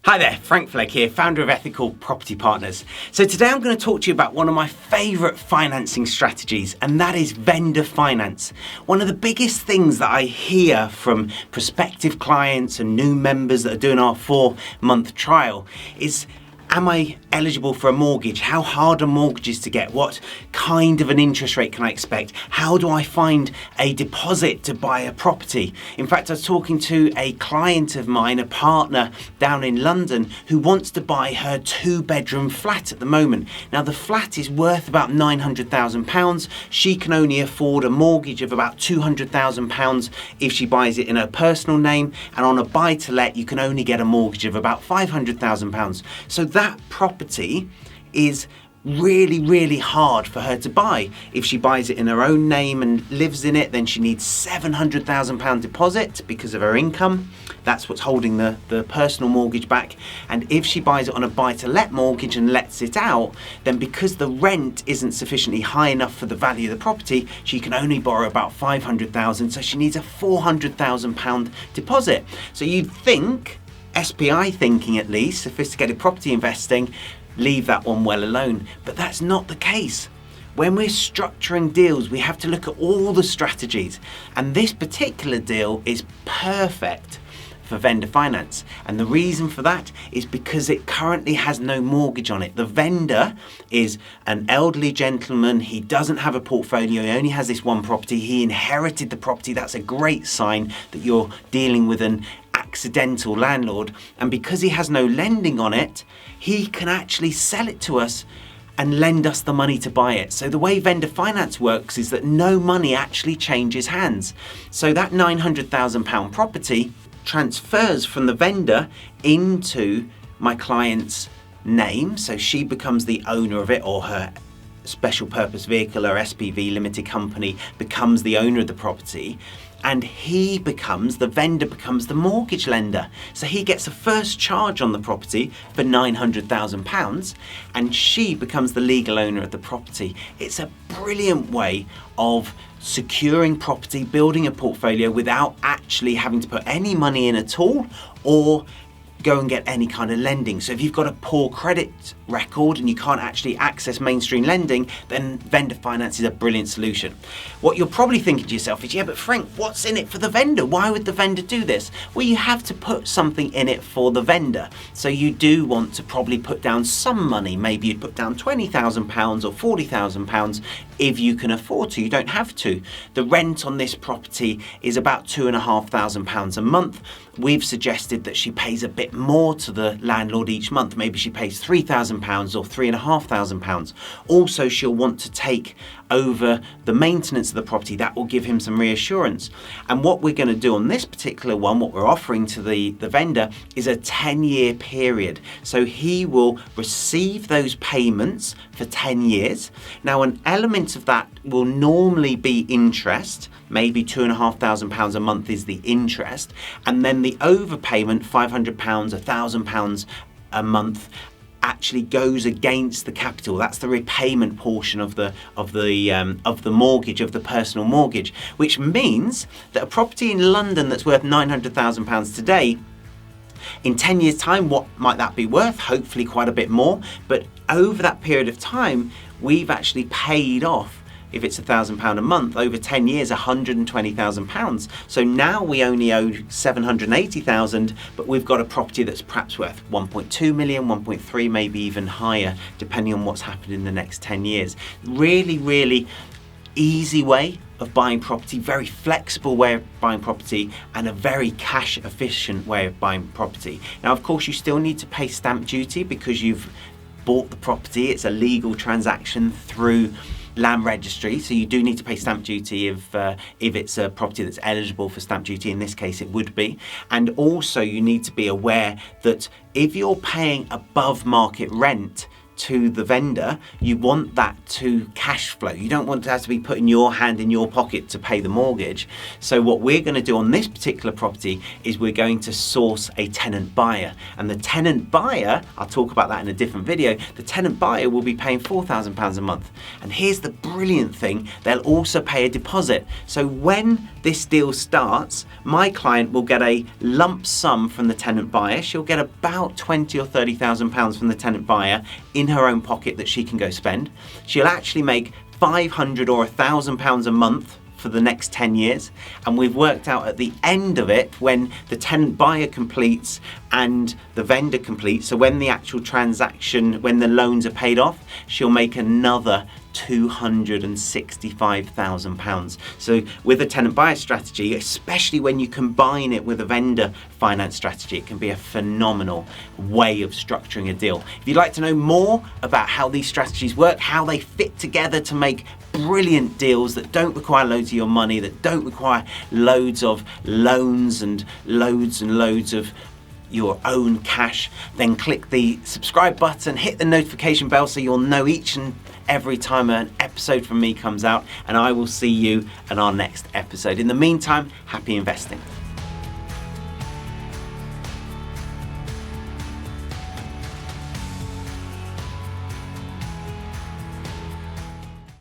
Hi there, Frank Flegg here, founder of Ethical Property Partners. So today I'm going to talk to you about one of my favourite financing strategies, and that is vendor finance. One of the biggest things that I hear from prospective clients and new members that are doing our 4-month trial is, am I eligible for a mortgage? How hard are mortgages to get? What kind of an interest rate can I expect? How do I find a deposit to buy a property? In fact, I was talking to a client of mine, a partner down in London, who wants to buy her 2-bedroom flat at the moment. Now, the flat is worth about £900,000. She can only afford a mortgage of about £200,000 if she buys it in her personal name, and on a buy-to-let, you can only get a mortgage of about £500,000. So that property is really hard for her to buy. If she buys it in her own name and lives in it, then she needs £700,000 deposit because of her income. That's what's holding the personal mortgage back. And if she buys it on a buy-to-let mortgage and lets it out, then because the rent isn't sufficiently high enough for the value of the property, she can only borrow about £500,000, so she needs a £400,000 deposit. So you'd think, SPI thinking at least, sophisticated property investing, leave that one well alone. But that's not the case. When we're structuring deals, we have to look at all the strategies. And this particular deal is perfect for vendor finance. And the reason for that is because it currently has no mortgage on it. The vendor is an elderly gentleman. He doesn't have a portfolio. He only has this one property. He inherited the property. That's a great sign that you're dealing with an accidental landlord. And because he has no lending on it, he can actually sell it to us and lend us the money to buy it. So the way vendor finance works is that no money actually changes hands. So that £900,000 property transfers from the vendor into my client's name. So she becomes the owner of it, or her special purpose vehicle or SPV limited company becomes the owner of the property, and the vendor becomes the mortgage lender. So he gets a first charge on the property for £900,000 and she becomes the legal owner of the property. It's a brilliant way of securing property, building a portfolio without actually having to put any money in at all or go and get any kind of lending. So if you've got a poor credit record and you can't actually access mainstream lending, then vendor finance is a brilliant solution. What you're probably thinking to yourself is, yeah, but Frank, what's in it for the vendor? Why would the vendor do this? Well, you have to put something in it for the vendor. So you do want to probably put down some money. Maybe you'd put down £20,000 or £40,000 if you can afford to. You don't have to. The rent on this property is about £2,500 a month. We've suggested that she pays a bit more to the landlord each month. Maybe she pays £3,000 or £3,500. Also, she'll want to take over the maintenance of the property. That will give him some reassurance. And what we're going to do on this particular one, what we're offering to the vendor, is a 10-year period. So he will receive those payments for 10 years. Now, an element of that will normally be interest. Maybe £2,500 a month is the interest. And then the overpayment, £500, £1,000 a month, actually goes against the capital. That's the repayment portion of the mortgage, of the personal mortgage, which means that a property in London that's worth £900,000 today, in 10 years' time, what might that be worth? Hopefully quite a bit more. But over that period of time, we've actually paid off, if it's £1,000 a month, over 10 years, £120,000. So now we only owe £780,000, but we've got a property that's perhaps worth 1.2 million, 1.3, maybe even higher, depending on what's happened in the next 10 years. Really easy way of buying property, very flexible way of buying property, and a very cash efficient way of buying property. Now, of course, you still need to pay stamp duty because you've bought the property. It's a legal transaction through land registry, so you do need to pay stamp duty if it's a property that's eligible for stamp duty. In this case, it would be. And also, you need to be aware that if you're paying above market rent to the vendor, you want that to cash flow. You don't want to have to be putting your hand in your pocket to pay the mortgage. So what we're going to do on this particular property is we're going to source a tenant buyer. And the tenant buyer, I'll talk about that in a different video, the tenant buyer will be paying £4,000 a month. And here's the brilliant thing, they'll also pay a deposit. So when this deal starts, my client will get a lump sum from the tenant buyer. She'll get about £20,000 or £30,000 from the tenant buyer in her own pocket that she can go spend. She'll actually make £500 or £1,000 a month for the next 10 years. And we've worked out at the end of it, when the tenant buyer completes and the vendor completes, so when the actual transaction, when the loans are paid off, she'll make another £265,000. So with a tenant buyer strategy, especially when you combine it with a vendor finance strategy, it can be a phenomenal way of structuring a deal. If you'd like to know more about how these strategies work, how they fit together to make brilliant deals that don't require loads of your money, that don't require loads of loans and loads of your own cash, then click the subscribe button, hit the notification bell so you'll know each and every time an episode from me comes out, and I will see you in our next episode. In the meantime, happy investing.